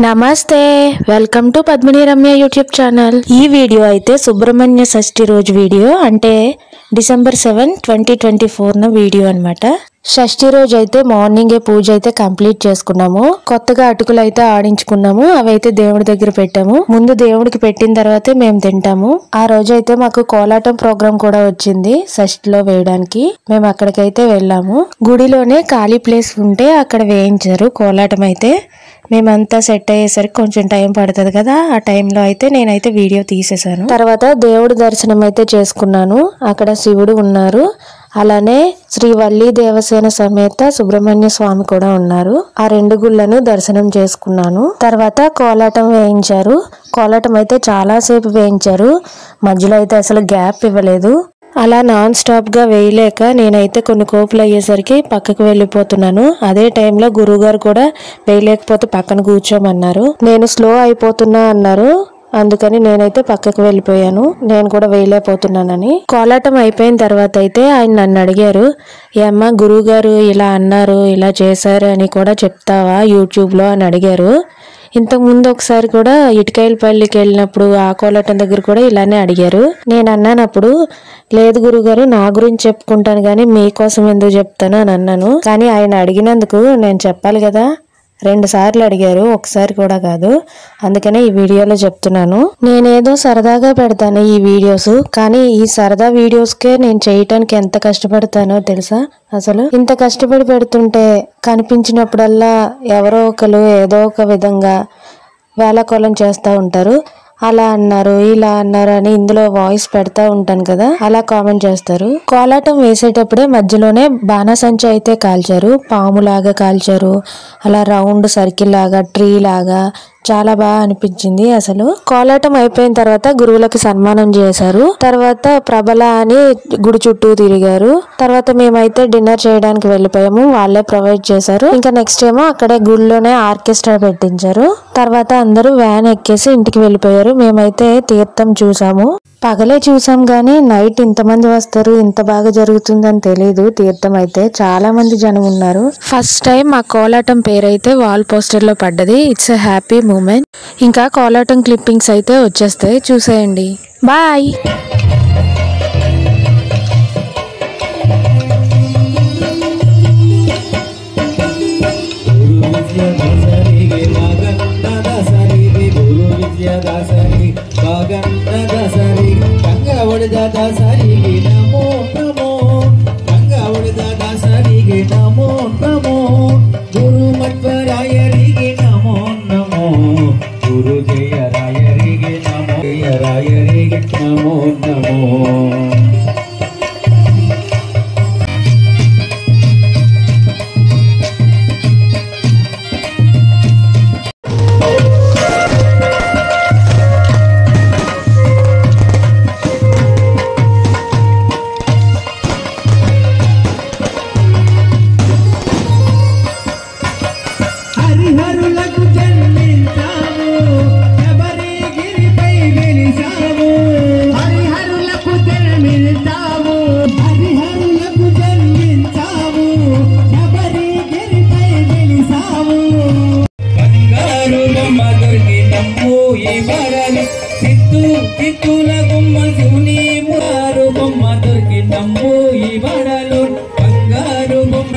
నమస్తే welcome to Padmini Ramya YouTube channel. ఈ video అయితే సుబ్రహ్మణ్య షష్ఠి రోజు వీడియో అంటే డిసెంబర్ 7, 2024 న వీడియో అన్నమాట। షష్ఠి రోజు అయితే మార్నింగే పూజ అయితే కంప్లీట్ చేసుకున్నాము। కొత్తగా అటుకులు అయితే ఆడించుకున్నాము, అవైతే దేవుడి దగ్గర పెట్టాము। ముందు దేవుడికి పెట్టిన తర్వాతే మేము తింటాము। ఆ రోజు అయితే మాకు కోలాటం ప్రోగ్రామ్ కూడా వచ్చింది షష్ఠిలో వేయడానికి, మేము అక్కడికైతే వెళ్ళాము। గుడిలోనే ఖాళీ ప్లేస్ ఉంటే అక్కడ వేయించారు కోలాటం అయితే। మేమంతా సెట్ అయ్యేసరికి కొంచెం టైం పడుతుంది కదా, ఆ టైంలో అయితే నేనైతే వీడియో తీసేసాను। తర్వాత దేవుడి దర్శనం అయితే చేసుకున్నాను। అక్కడ శివుడు ఉన్నారు, అలానే శ్రీ వల్లి దేవసేన సమేత సుబ్రహ్మణ్య స్వామి కూడా ఉన్నారు। ఆ రెండు గుళ్ళను దర్శనం చేసుకున్నాను। తర్వాత కోలాటం వేయించారు। కోలాటం అయితే చాలా సేపు వేయించారు, మధ్యలో అయితే అసలు గ్యాప్ ఇవ్వలేదు। అలా నాన్ స్టాప్ గా వేయలేక నేనైతే కొన్ని కోపులు అయ్యేసరికి పక్కకు వెళ్ళిపోతున్నాను। అదే టైంలో గురువుగారు కూడా వేయలేకపోతే పక్కన కూర్చోమన్నారు। నేను స్లో అయిపోతున్నా అన్నారు, అందుకని నేనైతే పక్కకు వెళ్ళిపోయాను, నేను కూడా వేయలేకపోతున్నానని। కోలాటం అయిపోయిన తర్వాత అయితే ఆయన నన్ను అడిగారు, ఏమ్మా గురువు గారు ఇలా అన్నారు, ఇలా చేశారు అని కూడా చెప్తావా యూట్యూబ్ లో అని అడిగారు। ఇంతకు ముందు ఒకసారి కూడా ఇటుకైలపల్లికి వెళ్ళినప్పుడు ఆ కోలాటం దగ్గర కూడా ఇలానే అడిగారు। నేను అన్నానప్పుడు, లేదు గురుగారు నా గురించి చెప్పుకుంటాను గానీ మీకోసం ఎందుకు చెప్తాను అని అన్నాను। కానీ ఆయన అడిగినందుకు నేను చెప్పాలి కదా, 2 సార్లు అడిగారు, ఒకసారి కూడా కాదు, అందుకనే ఈ వీడియోలో చెప్తున్నాను। నేనేదో సరదాగా పెడతాను ఈ వీడియోస్, కానీ ఈ సరదా వీడియోస్కే నేను చేయటానికి ఎంత కష్టపడతానో తెలుసా। అసలు ఇంత కష్టపడి పెడుతుంటే కనిపించినప్పుడల్లా ఎవరో ఒకరు ఏదో ఒక విధంగా వేళాకోళం చేస్తూ ఉంటారు। అలా అన్నారు ఇలా అన్నారు అని ఇందులో వాయిస్ పెడతా ఉంటాను కదా, అలా కామెంట్ చేస్తారు। కోలాటం వేసేటప్పుడే మధ్యలోనే బాణసంచా అయితే కాల్చారు, పాములాగా కాల్చారు, అలా రౌండ్ సర్కిల్ లాగా ట్రీ లాగా చాలా బాగా అనిపించింది అసలు। కోలాటం అయిపోయిన తర్వాత గురువులకు సన్మానం చేశారు, తర్వాత ప్రబల అని గుడి చుట్టూ తిరిగారు। తర్వాత మేమైతే డిన్నర్ చేయడానికి వెళ్ళిపోయాము, వాళ్ళే ప్రొవైడ్ చేశారు। ఇంకా నెక్స్ట్ ఏమో అక్కడే గుడిలోనే ఆర్కెస్ట్రా పెట్టించారు। తర్వాత అందరూ వ్యాన్ ఎక్కేసి ఇంటికి వెళ్ళిపోయారు। మేమైతే తీర్థం చూసాము, పగలే చూసాం గానీ నైట్ ఇంతమంది వస్తారు ఇంత బాగా జరుగుతుందని తెలీదు। తీర్థం అయితే చాలా మంది జనం ఉన్నారు। ఫస్ట్ టైం మా కోలాటం పేరైతే వాల్ పోస్టర్ లో పడ్డది, ఇట్స్ ఎ హ్యాపీ మూమెంట్। ఇంకా కోలాటం క్లిప్పింగ్స్ అయితే వచ్చేస్తాయి, చూసేయండి, బాయ్। నమో నమో గంగావళి నమో నమో గురు మధ్వరాయరికి నమో నమో గురు జయరాయరికి నమో జయరాయరికి నమో నమో। హరిహరులకు జన్మించావు, శబరిగిరిపై వెలిసావు, హరిహరులకు జన్మించావు, హరిహరులకు జన్మించావు, శబరిగిరిపై వెలిసావు। బంగారు బొమ్మ దొరికినమ్ము ఈ వరలు, చిత్తుల బొమ్మ శివుని మురారు బొమ్మ దొరికినమ్ము ఈ వరలు, బంగారు బొమ్మ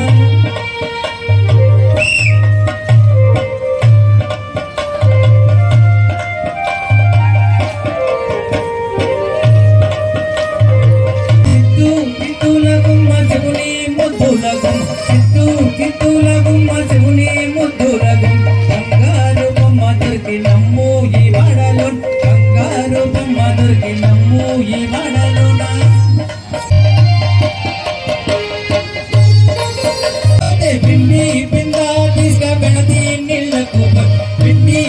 బంగారు బొమ్మ దొరికి నమ్ము ఈ వడలు, బంగారు బొమ్మ దొరికి నమ్ము ఈ వడలు। పిండి పిండా తీసుక పెడది నీళ్లకు, పిండి